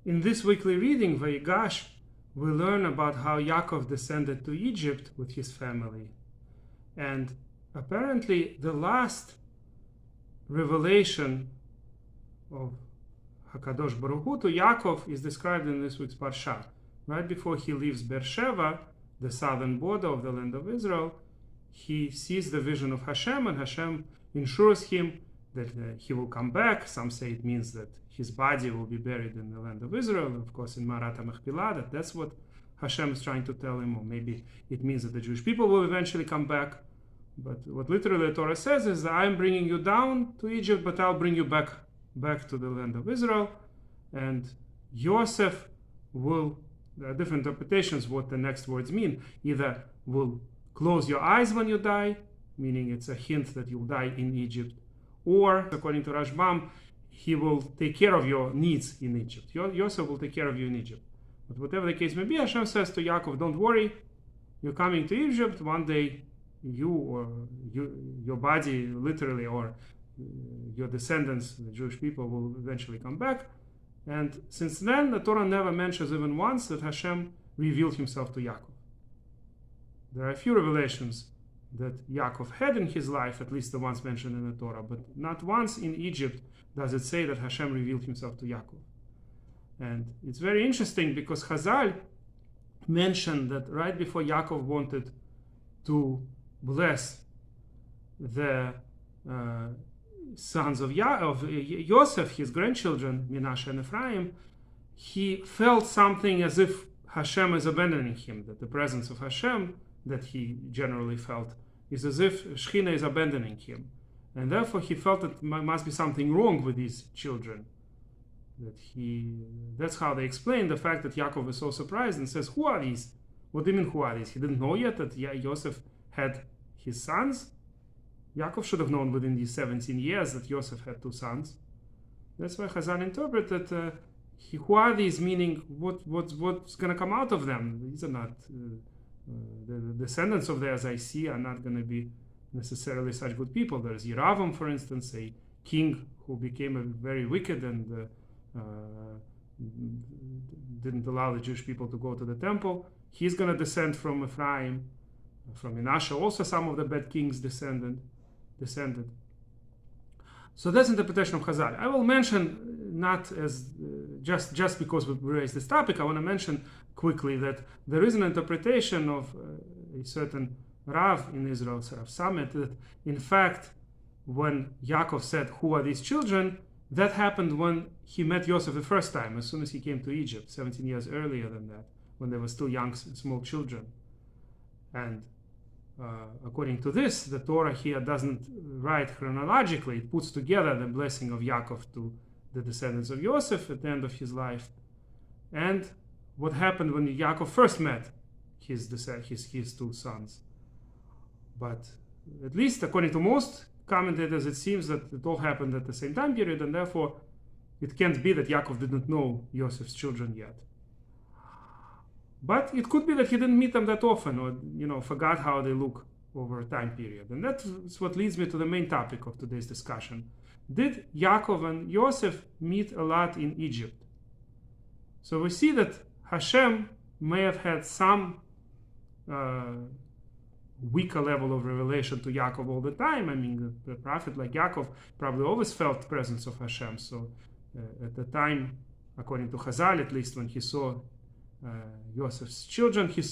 in this weekly reading, Vayigash, we learn about how Yaakov descended to Egypt with his family. And apparently the last revelation of HaKadosh Baruch Hu to Yaakov is described in this week's Parsha. Right before he leaves Beersheba, the southern border of the land of Israel, he sees the vision of Hashem, and Hashem ensures him that he will come back. Some say it means that his body will be buried in the land of Israel. Of course, in Marat HaMechpilah, that's what Hashem is trying to tell him, or maybe it means that the Jewish people will eventually come back. But what literally the Torah says is that I'm bringing you down to Egypt, but I'll bring you back to the land of Israel. And Yosef will, there are different interpretations what the next words mean. Either will close your eyes when you die, meaning it's a hint that you'll die in Egypt, or according to Rashbam, he will take care of your needs in Egypt. Yosef will take care of you in Egypt. But whatever the case may be, Hashem says to Yaakov, don't worry, you're coming to Egypt, one day your body literally, or your descendants, the Jewish people, will eventually come back. And since then, the Torah never mentions even once that Hashem revealed himself to Yaakov. There are a few revelations that Yaakov had in his life, at least the ones mentioned in the Torah, but not once in Egypt does it say that Hashem revealed himself to Yaakov. And it's very interesting because Chazal mentioned that right before Yaakov wanted to bless the sons of Yosef, his grandchildren, Menashe and Ephraim, he felt something as if Hashem is abandoning him, that the presence of Hashem that he generally felt is as if Shekhinah is abandoning him. And therefore he felt that there must be something wrong with his children. That's how they explain the fact that Yaakov is so surprised and says, who are these? What do you mean, who are these? He didn't know yet that Yosef had his sons? Yaakov should have known within these 17 years that Yosef had 2 sons. That's why Chazal interpret that who are these, meaning what's going to come out of them? These are not, the descendants of theirs I see are not going to be necessarily such good people. There's Yeravam, for instance, a king who became a very wicked and didn't allow the Jewish people to go to the temple. He's going to descend from Ephraim. From Menashe also some of the bad kings descended. So that's interpretation of Chazal. I will mention, not as just because we raised this topic, I want to mention quickly that there is an interpretation of a certain Rav in Israel, Rav Samet, that in fact when Yaakov said, who are these children, that happened when he met Yosef the first time, as soon as he came to Egypt, 17 years earlier than that, when they were still young, small children. And according to this, the Torah here doesn't write chronologically. It puts together the blessing of Yaakov to the descendants of Yosef at the end of his life, and what happened when Yaakov first met his 2 sons. But at least according to most commentators, it seems that it all happened at the same time period, and therefore it can't be that Yaakov didn't know Yosef's children yet. But it could be that he didn't meet them that often, or forgot how they look over a time period. And that's what leads me to the main topic of today's discussion. Did Yaakov and Yosef meet a lot in Egypt? So we see that Hashem may have had some weaker level of revelation to Yaakov all the time. I mean, the prophet like Yaakov probably always felt the presence of Hashem. So at the time, according to Chazal at least, when he saw Yosef's children, he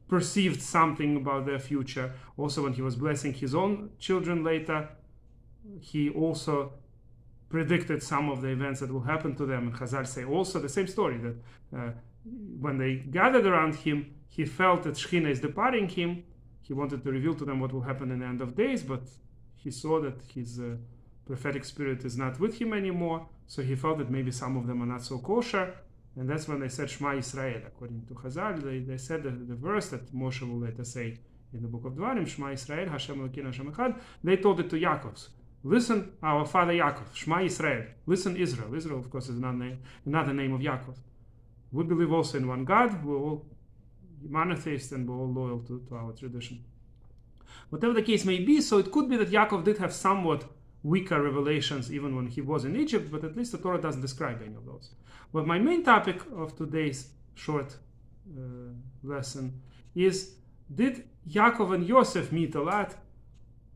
perceived something about their future. Also, when he was blessing his own children later, he also predicted some of the events that will happen to them. And Chazal say also the same story, that when they gathered around him, he felt that Shekhinah is departing him. He wanted to reveal to them what will happen in the end of days, but he saw that his prophetic spirit is not with him anymore, so he felt that maybe some of them are not so kosher. And that's when they said Shema Yisrael. According to Chazal, they said the verse that Moshe will later say in the book of Dvarim, Shema Yisrael, Hashem Elokeinu Hashem Echad. They told it to Yaakov. Listen, our father Yaakov, Shema Yisrael. Listen, Israel. Israel, of course, is another name of Yaakov. We believe also in one God. We're all monotheists and we're all loyal to our tradition. Whatever the case may be, so it could be that Yaakov did have somewhat weaker revelations even when he was in Egypt, but at least the Torah doesn't describe any of those. But my main topic of today's short lesson is, did Yakov and Yosef meet a lot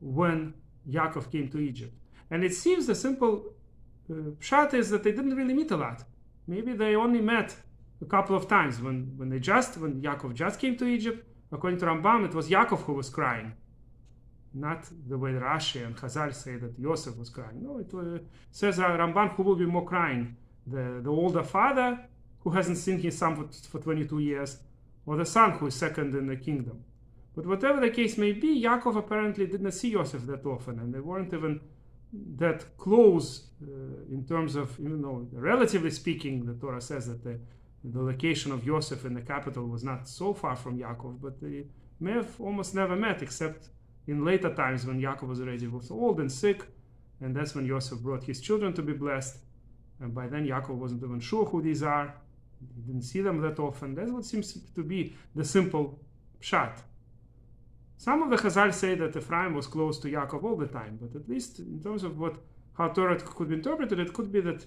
when Yakov came to Egypt? And it seems the simple pshat is that they didn't really meet a lot. Maybe they only met a couple of times. When Yakov just came to Egypt, according to Rambam, it was Yakov who was crying. Not the way Rashi and Chazal say that Yosef was crying. No, it says Ramban, who will be more crying? The older father, who hasn't seen his son for 22 years, or the son who is second in the kingdom. But whatever the case may be, Yaakov apparently did not see Yosef that often, and they weren't even that close in terms of, relatively speaking, the Torah says that the location of Yosef in the capital was not so far from Yaakov, but they may have almost never met, except in later times when Yaakov was already old and sick, and that's when Yosef brought his children to be blessed. And by then Yaakov wasn't even sure who these are. He didn't see them that often. That's what seems to be the simple pshat. Some of the Chazal say that Ephraim was close to Yaakov all the time, but at least in terms of how Torah could be interpreted, it could be that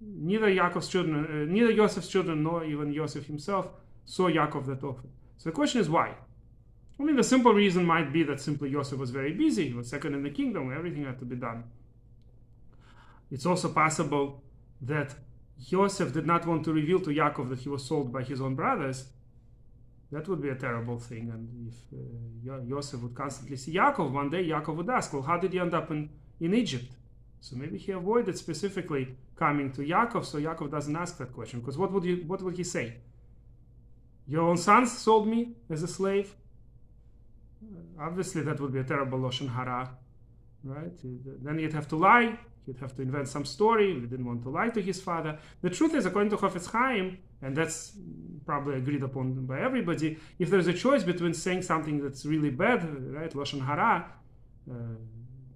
neither Yosef's children, nor even Yosef himself saw Yaakov that often. So the question is why? I mean, the simple reason might be that simply Yosef was very busy. He was second in the kingdom, where everything had to be done. It's also possible that Yosef did not want to reveal to Yaakov that he was sold by his own brothers. That would be a terrible thing. And if Yosef would constantly see Yaakov, one day Yaakov would ask, well, how did you end up in Egypt? So maybe he avoided specifically coming to Yaakov, so Yaakov doesn't ask that question. Because what would he say? Your own sons sold me as a slave? Obviously, that would be a terrible lashon hara, right? Then he'd have to lie. He'd have to invent some story. He didn't want to lie to his father. The truth is, according to Chafetz Chaim, and that's probably agreed upon by everybody, if there's a choice between saying something that's really bad, right, lashon hara,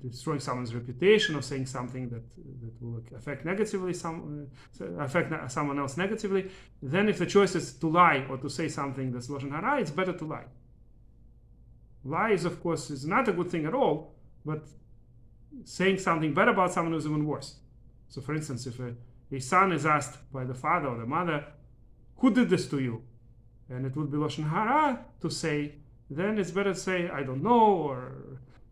destroying someone's reputation, or saying something that will affect someone else negatively, then if the choice is to lie or to say something that's lashon hara, it's better to lie. Lies, of course, is not a good thing at all, but saying something bad about someone is even worse. So, for instance, if a son is asked by the father or the mother, who did this to you? And it would be lashon hara to say, then it's better to say, I don't know,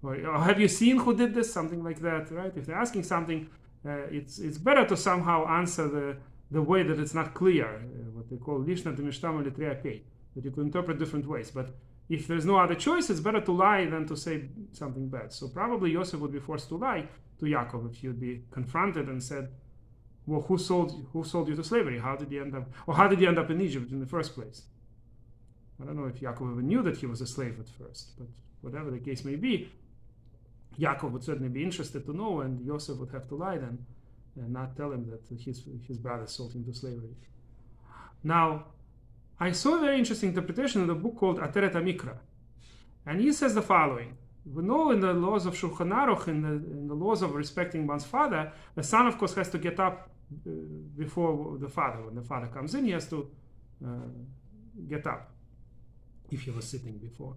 or have you seen who did this? Something like that, right? If they're asking something, it's better to somehow answer the way that it's not clear, what they call lishna demishtam litriapei, that you can interpret different ways. But if there's no other choice, it's better to lie than to say something bad. So probably Yosef would be forced to lie to Yaakov if he would be confronted and said, well, who sold you to slavery? How did you end up in Egypt in the first place? I don't know if Yaakov even knew that he was a slave at first, but whatever the case may be, Yaakov would certainly be interested to know, and Yosef would have to lie then and not tell him that his brother sold him to slavery. Now, I saw a very interesting interpretation in the book called Ateret HaMikra. And he says the following. We know in the laws of Shulchan Aruch, in the laws of respecting one's father, the son, of course, has to get up before the father. When the father comes in, he has to get up, if he was sitting before.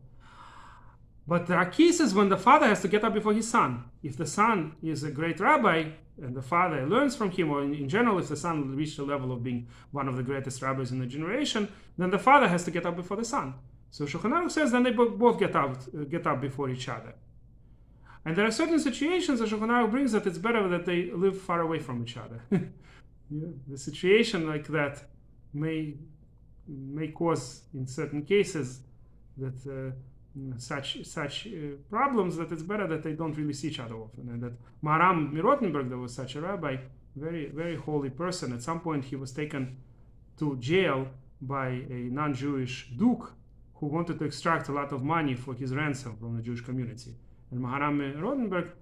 But there are cases when the father has to get up before his son. If the son is a great rabbi, and the father learns from him, or in general, if the son will reach the level of being one of the greatest rabbis in the generation, then the father has to get up before the son. So Shulchan Aruch says then they both get up before each other. And there are certain situations that Shulchan Aruch brings that it's better that they live far away from each other. The situation like that may cause, in certain cases, that such problems, that it's better that they don't really see each other often. And that Maharam Mirottenberg, there was such a rabbi, very, very holy person. At some point he was taken to jail by a non-Jewish duke who wanted to extract a lot of money for his ransom from the Jewish community. And Maharam Mirottenberg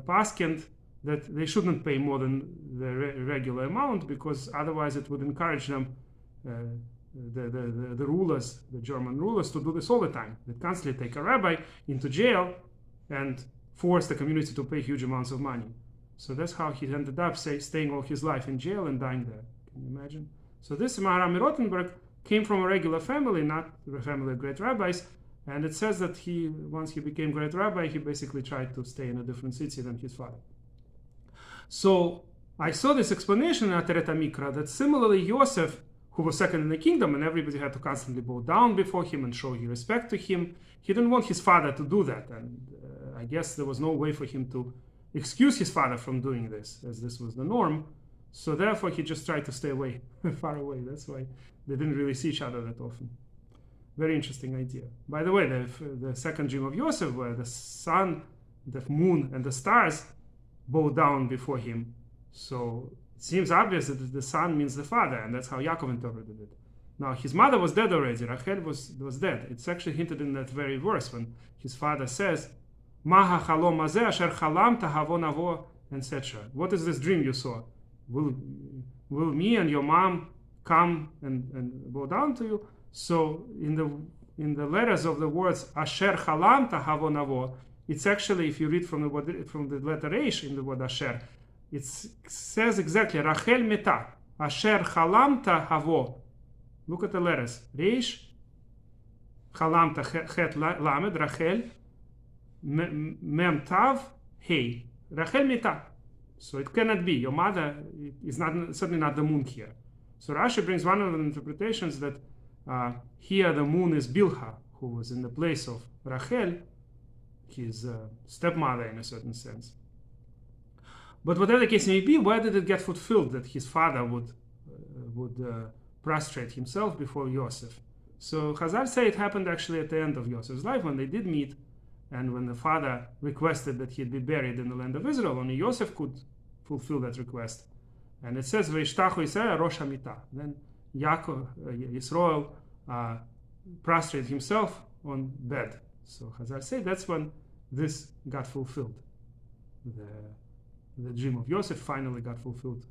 paskened that they shouldn't pay more than the regular amount, because otherwise it would encourage them, the rulers, the German rulers, to do this all the time. They constantly take a rabbi into jail and force the community to pay huge amounts of money. So that's how he ended up staying all his life in jail and dying there. Can you imagine? So this Maharam Mirottenberg came from a regular family, not a family of great rabbis, and it says that once he became great rabbi, he basically tried to stay in a different city than his father. So I saw this explanation in Ateret Mikra that similarly Yosef, who was second in the kingdom and everybody had to constantly bow down before him and show respect to him, he didn't want his father to do that. And I guess there was no way for him to excuse his father from doing this, as this was the norm. So therefore he just tried to stay away, far away. That's why they didn't really see each other that often. Very interesting idea. By the way, the second dream of Yosef, where the sun, the moon, and the stars bow down before him. So it seems obvious that the sun means the father, and that's how Yaakov interpreted it. Now, his mother was dead already. Rachel was dead. It's actually hinted in that very verse when his father says, Ma hachalom hazeh asher chalamta havo navo, etc. What is this dream you saw? Will me and your mom come and bow down to you? So in the letters of the words asher chalamta havo navo, it's actually, if you read from the letter Reish in the word asher, it says exactly Rachel meta asher chalamta havo. Look at the letters. Reish, chalamta chet lamed, Rachel, mem tav hey. Rachel meta. So it cannot be. Your mother is certainly not the moon here. So Rashi brings one of the interpretations that here the moon is Bilha, who was in the place of Rachel, his stepmother in a certain sense. But whatever the case may be, where did it get fulfilled that his father would prostrate himself before Yosef? So Chazal say it happened actually at the end of Yosef's life when they did meet, and when the father requested that he'd be buried in the land of Israel. Only Yosef could fulfill that request. And it says, V'ishtachu Yisrael rosh hamita. Then Yaakov, Yisrael, prostrated himself on bed. So Chazal say that's when this got fulfilled. The dream of Yosef finally got fulfilled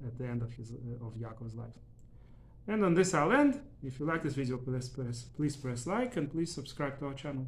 at the end of Yaakov's life. And on this I'll end. If you like this video, please press like and please subscribe to our channel.